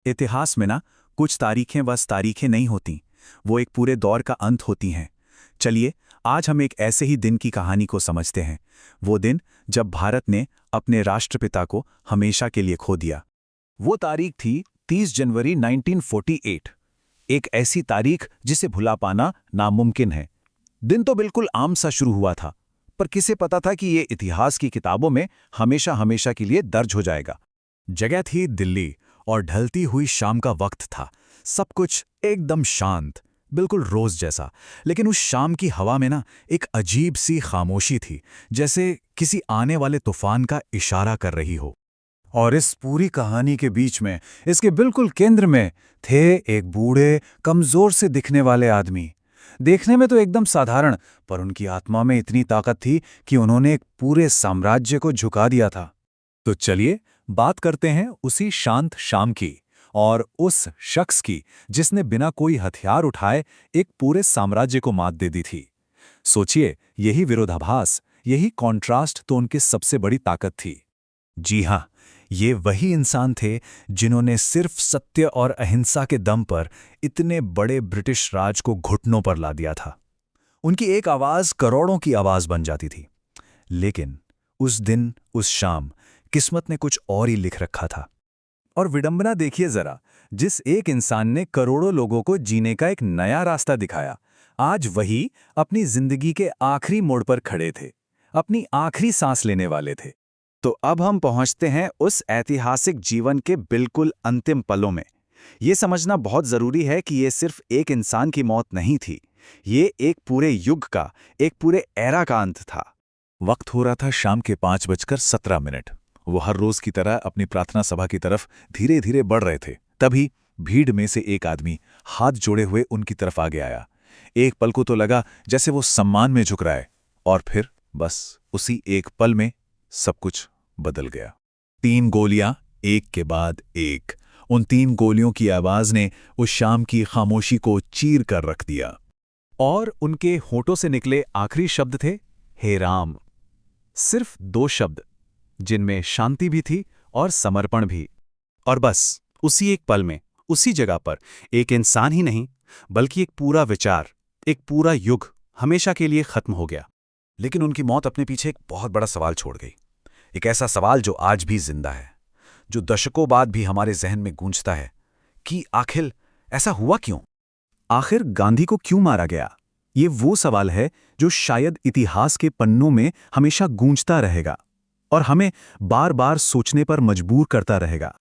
इतिहास में ना कुछ तारीखें बस तारीखें नहीं होती, वो एक पूरे दौर का अंत होती हैं। चलिए, आज हम एक ऐसे ही दिन की कहानी को समझते हैं। वो दिन जब भारत ने अपने राष्ट्रपिता को हमेशा के लिए खो दिया। वो तारीख थी 30 जनवरी 1948। एक ऐसी तारीख जिसे भुला पाना नामुमकिन है। दिन तो बिल्कुल आम सा शुरू हुआ था, पर किसे पता था कि ये इतिहास की किताबों में हमेशा हमेशा के लिए दर्ज हो जाएगा। जगह थी दिल्ली और ढलती हुई शाम का वक्त था। सब कुछ एकदम शांत, बिल्कुल रोज जैसा। लेकिन उस शाम की हवा में ना एक अजीब सी खामोशी थी, जैसे किसी आने वाले तूफान का इशारा कर रही हो। और इस पूरी कहानी के बीच में, इसके बिल्कुल केंद्र में, थे एक बूढ़े, कमजोर से दिखने वाले आदमी। देखने में तो एकदम साधारण, पर उनकी आत्मा में इतनी ताकत थी कि उन्होंने एक पूरे साम्राज्य को झुका दिया था। तो चलिए बात करते हैं उसी शांत शाम की, और उस शख्स की जिसने बिना कोई हथियार उठाए एक पूरे साम्राज्य को मात दे दी थी। सोचिए, यही विरोधाभास, यही कॉन्ट्रास्ट तो उनकी सबसे बड़ी ताकत थी। जी हाँ, ये वही इंसान थे जिन्होंने सिर्फ सत्य और अहिंसा के दम पर इतने बड़े ब्रिटिश राज को घुटनों पर ला दिया था। उनकी एक आवाज करोड़ों की आवाज बन जाती थी। लेकिन उस दिन, उस शाम, किस्मत ने कुछ और ही लिख रखा था। और विडंबना देखिए जरा, जिस एक इंसान ने करोड़ों लोगों को जीने का एक नया रास्ता दिखाया, आज वही अपनी जिंदगी के आखिरी मोड़ पर खड़े थे, अपनी आखिरी सांस लेने वाले थे। तो अब हम पहुंचते हैं उस ऐतिहासिक जीवन के बिल्कुल अंतिम पलों में। ये समझना बहुत जरूरी है कि ये सिर्फ एक इंसान की मौत नहीं थी, ये एक पूरे युग का, एक पूरे एरा का अंत था। वक्त हो रहा था शाम के 5:17। वो हर रोज की तरह अपनी प्रार्थना सभा की तरफ धीरे धीरे बढ़ रहे थे। तभी भीड़ में से एक आदमी हाथ जोड़े हुए उनकी तरफ आगे आया। एक पल को तो लगा जैसे वो सम्मान में झुक रहा है, और फिर बस उसी एक पल में सब कुछ बदल गया। 3 गोलियां, एक के बाद एक। उन 3 गोलियों की आवाज ने उस शाम की खामोशी को चीर कर रख दिया। और उनके होठों से निकले आखिरी शब्द थे, हे राम। सिर्फ 2 शब्द, जिनमें शांति भी थी और समर्पण भी। और बस उसी एक पल में, उसी जगह पर, एक इंसान ही नहीं बल्कि एक पूरा विचार, एक पूरा युग हमेशा के लिए खत्म हो गया। लेकिन उनकी मौत अपने पीछे एक बहुत बड़ा सवाल छोड़ गई। एक ऐसा सवाल जो आज भी जिंदा है, जो दशकों बाद भी हमारे जहन में गूंजता है कि आखिर ऐसा हुआ क्यों? आखिर गांधी को क्यों मारा गया? ये वो सवाल है जो शायद इतिहास के पन्नों में हमेशा गूंजता रहेगा और हमें बार बार सोचने पर मजबूर करता रहेगा।